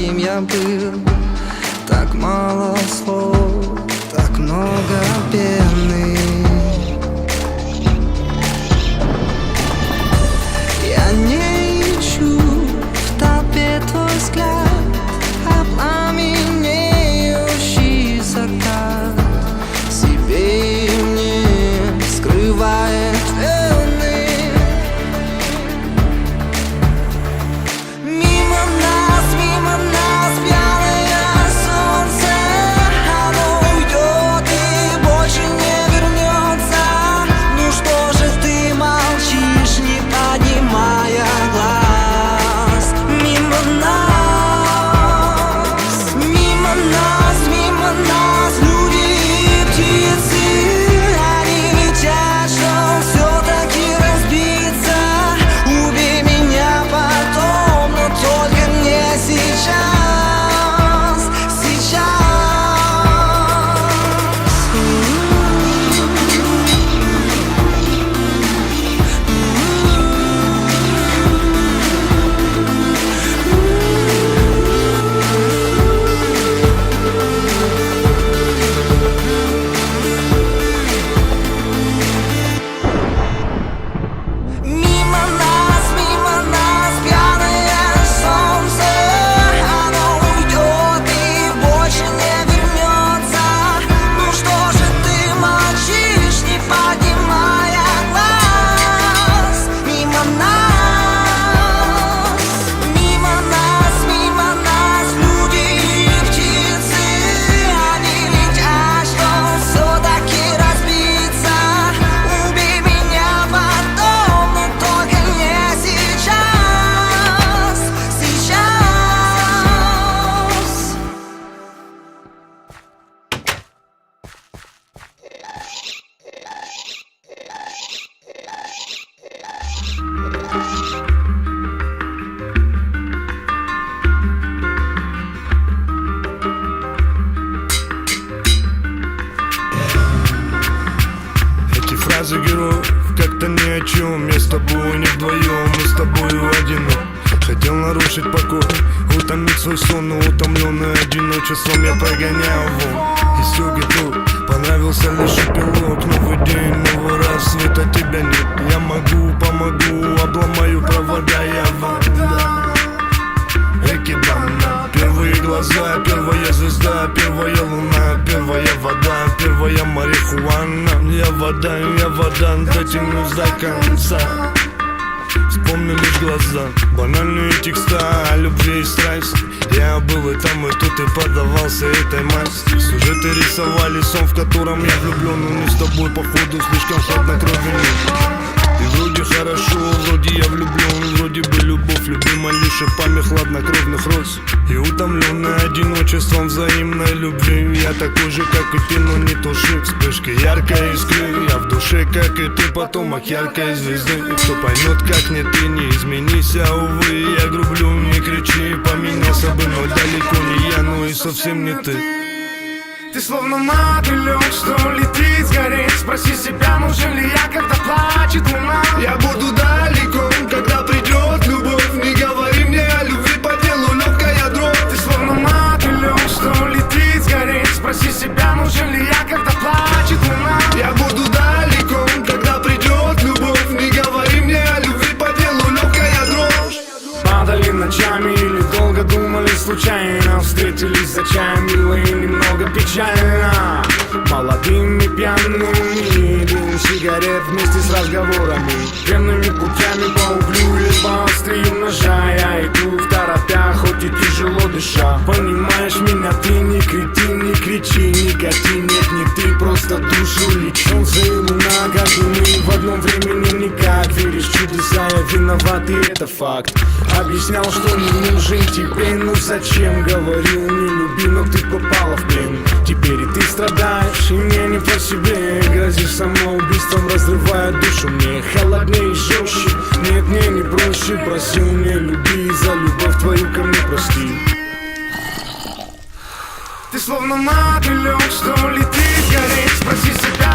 каким я был. Так мало слов, так много пены. Я не ищу в толпе твой взгляд, а пламенеющий закат себе и мне скрывает вины. Мимо нас пьяное солнце, оно уйдет и больше не вернется. Ну что же ты молчишь, не поднимая глаз? Мимо нас люди и птицы, они летят, что все-таки разбиться. Убей меня потом, но только не сейчас. Мимо нас пьяное солнце, оно уйдет и больше не вернется. Ну что же ты молчишь, не поднимая глаз? Мимо нас люди и птицы, они летят, что все-таки разбиться. Убей меня потом, но только не сейчас. Эти фразы героев как-то ни о чем. Я с тобой не вдвоем, мы с тобою одинок. Хотел нарушить покой, утомить свой сон, но утомленный одиночеством я прогонял вон. И все готов, понравился лишь эпилог. Новый день, новый рассвет, а тебя нет. Я помогу, обломаю провода, я вода. Экибана, первые глаза, первая звезда, первая луна, первая вода, первая марихуана. Я вода, дотянусь до конца. Вспомню лишь глаза, банальные текста о любви и страсти. Я был и там, и тут, и поддавался этой масти. Сюжеты рисовали сон, в котором я влюблен. Но не с тобой, походу, слишком хладнокровен. И вроде хорошо, вроде я влюблен, вроде бы любовь любима лишь шипами хладнокровных роз. И утомленный одиночеством взаимной любви. Я такой же, как и ты, но не туши. Вспышка яркой искры, я в душе, как и ты, потомок яркой звезды. Кто поймет, как не ты, не изменись, а увы. Я грублю, не кричи, поменялся бы, но далеко не я, но и совсем не ты. Ты словно мотылек, что летит сгореть. Спроси себя, нужен ли я, когда плачет луна. Я буду далеко, когда придет любовь. Не говори мне о любви по делу, легкая дрожь. Ты словно мотылек, что летит сгореть. Спроси себя, нужен ли я, когда плачет луна. Я буду далеко, когда придет любовь. Не говори мне о любви по делу, легкая дрожь. Падали ночами или долго думали случайно. Встретились за чаем, мило и немного печально. Молодыми пьяными, дым сигарет вместе с разговорами. Пьяными путями по углю или по острию ножа. Я иду в торопях, хоть и тяжело дыша. Понимаешь меня, ты не кретин, не кричи, не кати. Нет, не ты, просто душу лечи. Солнце и луна, как и мы, в одном времени никак. Веришь в чудеса, я виноват, и это факт. Объяснял, что не нужен тебе, ну зачем? Говорил, не люби, но ты попала в плен. Теперь и ты страдаешь, и мне не по себе. Грозишь самоубийством, разрывая душу. Мне холоднее и жестче. Нет, мне не проще. Просил, не люби, за любовь твою ко мне прости. Ты словно мотылек, что летит гореть. Спроси себя,